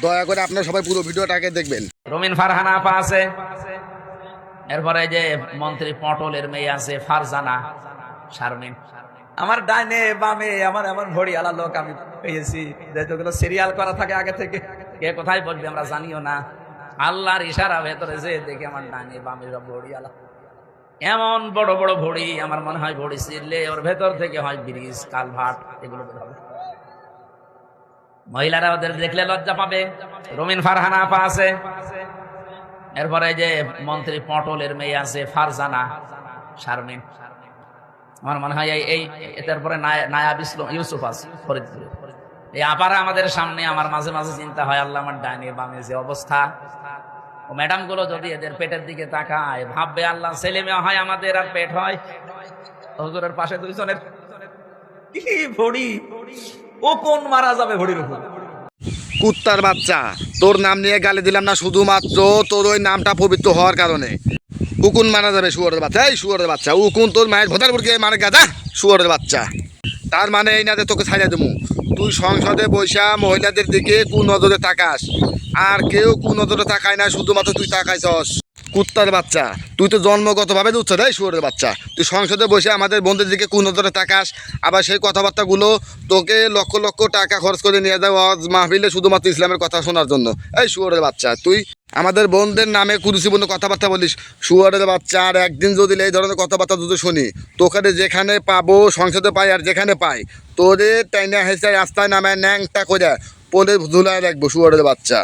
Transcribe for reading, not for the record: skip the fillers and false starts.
দয়া করে আপনারা সবাই পুরো ভিডিওটাকে দেখবেন। রুমিন ফারহানা আপা আছে, এরপরে যে মন্ত্রী পটলের মেয়ে আছে ফারজানা শারমিন। আমার ডাইনে বামে আমার এমন ভড়ি আলা লোক আমি পেয়েছি, যেগুলো সিরিয়াল করা থাকে আগে থেকে, কে কোথায় বলবে আমরা জানিও না। আল্লাহর ইশারা ভেতরে যে দেখে আমার ডাইনে বামে সব ভড়ি আলা, এমন বড় বড় ভড়ি, আমার মনে হয় ভড়ি ছিঁড়লে ওর ভেতর থেকে হয় ব্রিজ কালভার্ট এগুলো বের হবে। মহিলারা ওদের দেখলে লজ্জা পাবে। রুমিন ফারহানা আপা আছে, এরপরে যে মন্ত্রী পটলের মেয়ে আছে ফারজানা শারমিন। আমার মনে হয় এই তারপরে নায়াব ইউসুফ আছে ফরিদপুরে। এই আপারা আমাদের সামনে, আমার মাঝে মাঝে চিন্তা হয় আল্লাহ আমার ডাইনে বামে যে অবস্থা, ও ম্যাডাম গুলো যদি এদের পেটের দিকে তাকায় ভাববে আল্লাহ ছেলে মেয়ে হয় আমাদের আর পেট হয়। হুজুরের পাশে দুইজনের কি ভড়ি, ও কোন মারা যাবে ভড়ির উপর। কুত্তার বাচ্চা, তোর নাম নিয়ে গালি দিলাম না শুধুমাত্র তোর ওই নামটা পবিত্র হওয়ার কারণে। উকুন মারা যাবে শুয়োরের বাচ্চা, এই শুয়োরের বাচ্চা, উকুন তোর মায়ের ভোটার বুড়কে মারে গাদা শুয়োরের বাচ্চা। তার মানে এই না যে তোকে ছাড়িয়ে দেবো। তুই সংসদে বৈশা মহিলাদের দিকে কুনজরে তাকাস, আর কেউ কুনজরে তাকায় না, শুধুমাত্র তুই তাকাইছস। কুত্তার বাচ্চা, তুই তো জন্মগতভাবে উচ্চ দেয় শুয়োরের বাচ্চা। তুই সংসদে বসে আমাদের বন্ধুদের দিকে কুনজরে তাকাস, আবার সেই কথাবার্তাগুলো তোকে লক্ষ লক্ষ টাকা খরচ করে নিয়ে যাও ওয়াজ মাহফিলে শুধুমাত্র ইসলামের কথা শোনার জন্য। এই শুয়োরের বাচ্চা, তুই আমাদের বোনদের নামে কুরুচিপূর্ণ কথাবার্তা বলিস শুয়োরের বাচ্চা। আর একদিন যদি এই ধরনের কথাবার্তা যদি শুনি, তোকে যেখানে পাবো সংসদে পাই আর যেখানে পাই তোদের টাইনা হেসে রাস্তায় নামায় ন্যাংটা করে পোলে ধুলায় রাখবো শুয়োরের বাচ্চা।